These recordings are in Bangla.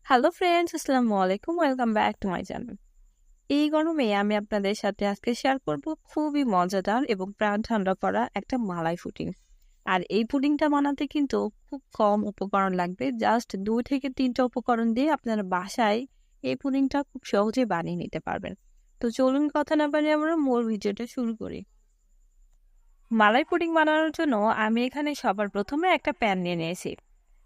হ্যালো ফ্রেন্ডস, আসসালামু আলাইকুম। Welcome back to my channel. এই গরমে আমি আপনাদের সাথে আজকে শেয়ার করব খুবই মজাদার এবং প্রাণ ঠান্ডা করা একটা মালাই পুডিং। আর এই পুডিংটা বানাতে কিন্তু খুব কম উপকরণ লাগবে। জাস্ট 2 থেকে 3টা উপকরণ দিয়ে আপনারা বাসায় এই পুডিংটা খুব সহজে বানিয়ে নিতে পারবেন। তো চলুন কথা না বাড়িয়ে আমরা মূল ভিডিওটা শুরু করি। মালাই পুডিং বানানোর জন্য আমি এখানে সবার প্রথমে একটা প্যান নিয়ে নিয়েছি।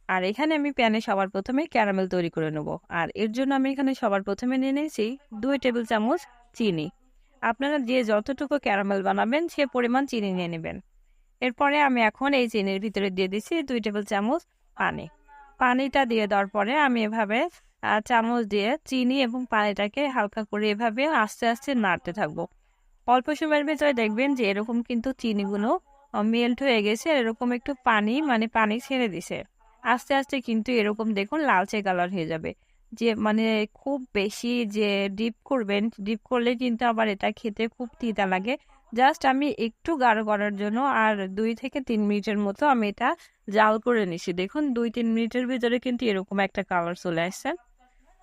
আর এখানে আমি প্যানে সবার প্রথমে ক্যারামেল তৈরি করে নেব। আর এর জন্য আমি এখানে সবার প্রথমে নিয়ে নিয়েছি 2 টেবিল চামচ চিনি। আপনারা যে যতটুকু ক্যারামেল বানাবেন সে পরিমাণ চিনি নিয়ে নেবেন। এরপরে আমি এখন এই চিনির ভিতরে দিয়ে দিচ্ছি 2 টেবিল চামচ পানি। পানিটা দিয়ে দেওয়ার পরে আমি এভাবে চামচ দিয়ে চিনি এবং পানিটাকে হালকা করে এভাবে আস্তে আস্তে নাড়তে থাকবো। অল্প সময়ের ভেতরে দেখবেন যে এরকম কিন্তু চিনিগুলো মেল্ট হয়ে গেছে, এরকম একটু পানি ছেড়ে দিছে। আস্তে আস্তে কিন্তু এরকম দেখুন লালচে কালার হয়ে যাবে। যে খুব বেশি যে ডিপ করবেন, ডিপ করলে কিন্তু আবার এটা খেতে খুব তিতা লাগে। জাস্ট আমি একটু গাঢ় করার জন্য আর 2 থেকে 3 মিনিটের মতো আমি এটা জাল করে নিছি। দেখুন 2-3 মিনিটের ভিতরে কিন্তু এরকম একটা কালার চলে আসছে।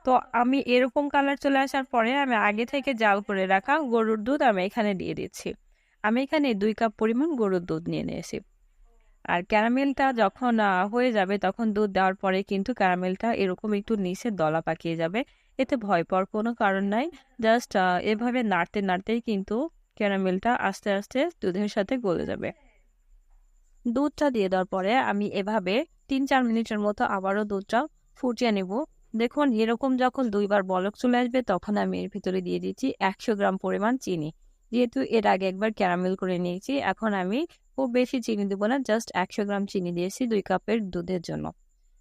তো আমি এরকম কালার চলে আসার পরে আমি আগে থেকে জাল করে রাখা গরুর দুধ আমি এখানে দিয়ে দিচ্ছি। আমি এখানে 2 কাপ পরিমাণ গরুর দুধ নিয়ে নিয়েছি। আর ক্যারামেলটা যখন হয়ে যাবে তখন দুধ দেওয়ার পরে কিন্তু ক্যারামেলটা এরকম একটু নিচে দলা পাকিয়ে যাবে। এতে ভয় পাওয়ার কোনো কারণ নাই। জাস্ট এভাবে নাড়তে নাড়তেই কিন্তু ক্যারামেলটা আস্তে আস্তে দুধের সাথে গলে যাবে। দুধটা দিয়ে দেওয়ার পরে আমি এভাবে 3-4 মিনিটের মতো আবারও দুধটা ফুটিয়ে নেব। দেখুন এরকম যখন 2বার বলক চলে আসবে তখন আমি এর ভিতরে দিয়ে দিচ্ছি 100 গ্রাম পরিমাণ চিনি। যেহেতু এর আগে একবার ক্যারামেল করে নিয়েছি, এখন আমি খুব বেশি চিনি দেবো না, জাস্ট 100 গ্রাম চিনি দিয়েছি 2 কাপের দুধের জন্য।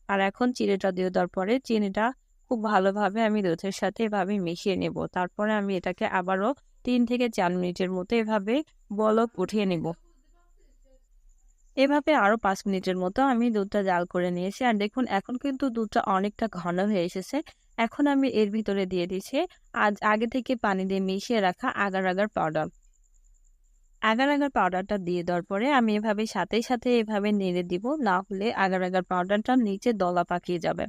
আর এখন চিনিটা দিয়ে দেওয়ার পরে চিনিটা খুব ভালোভাবে আমি দুধের সাথে এভাবে মিশিয়ে নেব। তারপরে আমি এটাকে আবারও 3 থেকে 4 মিনিটের মতো এভাবে বলক উঠিয়ে নেব। এভাবে আরো 5 মিনিটের মতো আমি দুধটা জাল করে নিয়েছি। আর দেখুন এখন কিন্তু দুধটা অনেকটা ঘন হয়ে এসেছে। এখন আমি এর ভিতরে দিয়ে দিচ্ছি আগে থেকে পানি দিয়ে মিশিয়ে রাখা agar agar powder. Agar agar পাউডারটা দিয়ে দেওয়ার পরে আমি এভাবে সাথে সাথে এভাবে নেড়ে দিব, না হলে আগার আগার পাউডারটা নিচে দলা পাকিয়ে যাবে।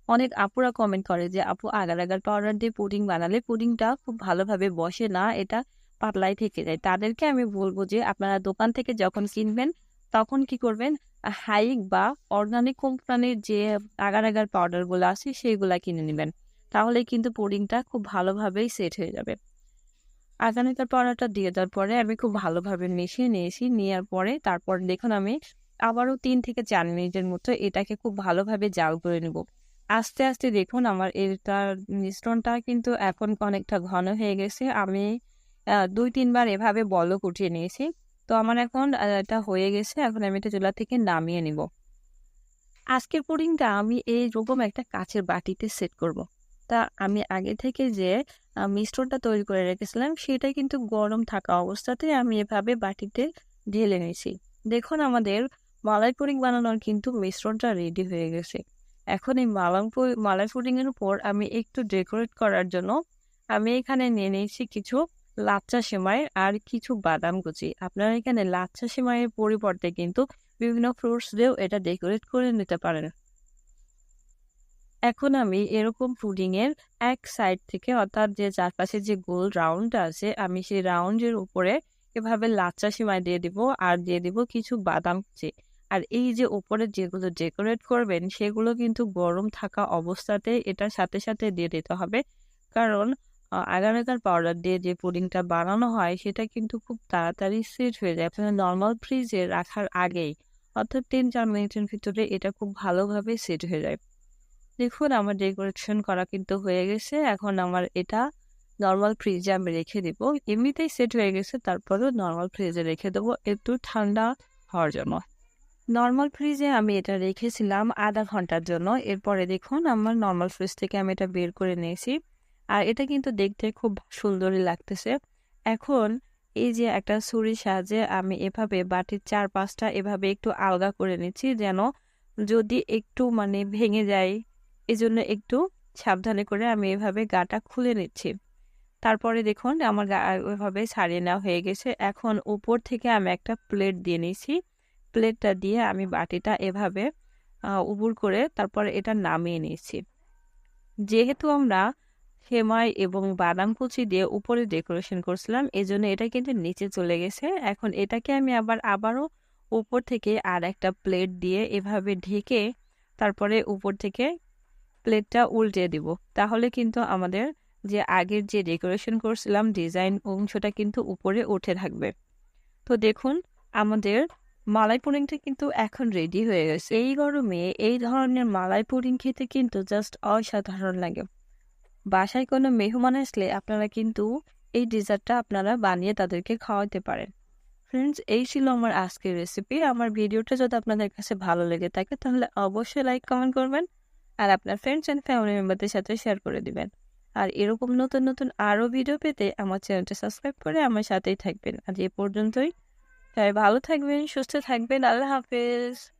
অনেক আপুরা কমেন্ট করে যে আপু আগার আগার পাউডার দিয়ে পুডিং বানালে পুডিংটা খুব ভালোভাবে বসে না, এটা পাতলাই থেকে যায়। তাদেরকে আমি বলবো যে আপনারা দোকান থেকে যখন কিনবেন তখন কি করবেন, হাইক বা অর্গানিক কোম্পানির যে আগার আগার পাউডার গুলো আছে সেইগুলা কিনে নেবেন। তাহলে কিন্তু পুডিংটা খুব ভালোভাবেই সেট হয়ে যাবে। আগার আগার পাউডারটা দিয়ে দেওয়ার পরে আমি খুব ভালোভাবে মিশিয়ে নিয়েছি। নেওয়ার পরে তারপর দেখুন আমি আবারও 3 থেকে 4 মিনিটের মতো এটাকে খুব ভালোভাবে জাল করে নেব। আস্তে আস্তে দেখুন আমার এটার মিশ্রণটা কিন্তু এখন অনেকটা ঘন হয়ে গেছে। আমি 2-3 বার এভাবে বলক উঠিয়ে নিয়েছি। তো আমার এখন এটা হয়ে গেছে। এখন আমি এটা চুলা থেকে নামিয়ে নিব। আজকের পুডিংটা আমি এইরকম একটা কাচের বাটিতে সেট করব। তা আমি আগে থেকে যে মিশ্রণটা তৈরি করে রেখেছিলাম সেটা কিন্তু গরম থাকা অবস্থাতে আমি এভাবে বাটিতে ঢেলে নিয়েছি। দেখুন আমাদের মালাই পুডিং বানানোর কিন্তু মিশ্রণটা রেডি হয়ে গেছে। এখন এই মালাই পুডিং এর উপর আমি একটু ডেকোরেট করার জন্য আমি এখানে নিয়ে নিয়েছি কিছু লাচ্চা সেমাই আর কিছু বাদাম কুচি। আপনারা এখানে লাচ্চা সেমাইয়ের পরিবর্তে কিন্তু বিভিন্ন ফ্রুটস দিয়েও এটা ডেকোরেট করে নিতে পারেন। এখন আমি এরকম পুডিং এর এক সাইড থেকে, অর্থাৎ যে চারপাশে যে গোল রাউন্ড আছে, আমি সেই রাউন্ডের উপরে এভাবে লাচ্চা সেমাই দিয়ে দিব আর দিয়ে দিব কিছু বাদাম কুচি। আর এই যে উপরে যেগুলো ডেকোরেট করবেন সেগুলো কিন্তু গরম থাকা অবস্থাতে এটার সাথে সাথে দিয়ে দিতে হবে। কারণ আগার আগার পাউডার দিয়ে যে পুডিংটা বানানো হয় সেটা কিন্তু খুব তাড়াতাড়ি সেট হয়ে যায় আপনার নর্মাল ফ্রিজে রাখার আগেই, অর্থাৎ 3-4 মিনিটের ভিতরে এটা খুব ভালোভাবে সেট হয়ে যায়। দেখুন আমার ডেকোরেশন করা কিন্তু হয়ে গেছে। এখন আমার এটা নর্মাল ফ্রিজে আমি রেখে দিব। এমনিতেই সেট হয়ে গেছে, তারপরেও নর্মাল ফ্রিজে রেখে দেবো একটু ঠান্ডা হওয়ার জন্য। নর্মাল ফ্রিজে আমি এটা রেখেছিলাম আধা ঘন্টার জন্য। এরপরে দেখুন আমার নর্মাল ফ্রিজ থেকে আমি এটা বের করে নিয়েছি। আর এটা কিন্তু দেখতে খুব সুন্দরই লাগতেছে। এখন এই যে একটা ছুরির সাহায্যে আমি এভাবে বাটির 4-5টা এভাবে একটু আলগা করে নিচ্ছি, যেন যদি একটু ভেঙে যায়, এজন্য একটু সাবধানে করে আমি এভাবে গাটা খুলে নিচ্ছি। তারপরে দেখুন আমার ওইভাবে ছাড়িয়ে নেওয়া হয়ে গেছে। এখন উপর থেকে আমি একটা প্লেট দিয়ে নিয়েছি। প্লেটটা দিয়ে আমি বাটিটা এভাবে উবুর করে তারপরে এটা নামিয়ে নিয়েছি। যেহেতু আমরা সেমাই এবং বাদাম কুচি দিয়ে উপরে ডেকোরেশন করছিলাম, এজন্য এটা কিন্তু নিচে চলে গেছে। এখন এটাকে আমি আবারও উপর থেকে আর একটা প্লেট দিয়ে এভাবে ঢেকে তারপরে উপর থেকে প্লেটটা উল্টে দিব। তাহলে কিন্তু আমাদের যে আগের যে ডেকোরেশন করছিলাম ডিজাইন অংশটা কিন্তু উপরে উঠে থাকবে। তো দেখুন আমাদের মালাই পুডিংটা কিন্তু এখন রেডি হয়ে গেছে। এই গরমে এই ধরনের মালাই পুডিং খেতে কিন্তু জাস্ট অসাধারণ লাগে। বাসায় কোনো মেহমান আসলে আপনারা কিন্তু এই ডেজার্টটা আপনারা বানিয়ে তাদেরকে খাওয়াতে পারেন। ফ্রেন্ডস, এই ছিল আমার আজকের রেসিপি। আমার ভিডিওটা যদি আপনাদের কাছে ভালো লেগে থাকে তাহলে অবশ্যই লাইক কমেন্ট করবেন আর আপনার ফ্রেন্ডস অ্যান্ড ফ্যামিলি মেম্বারদের সাথে শেয়ার করে দিবেন। আর এরকম নতুন নতুন আরও ভিডিও পেতে আমার চ্যানেলটা সাবস্ক্রাইব করে আমার সাথেই থাকবেন। আজ এ পর্যন্তই। সবাই ভালো থাকবেন, সুস্থ থাকবেন। আল্লাহ হাফেজ।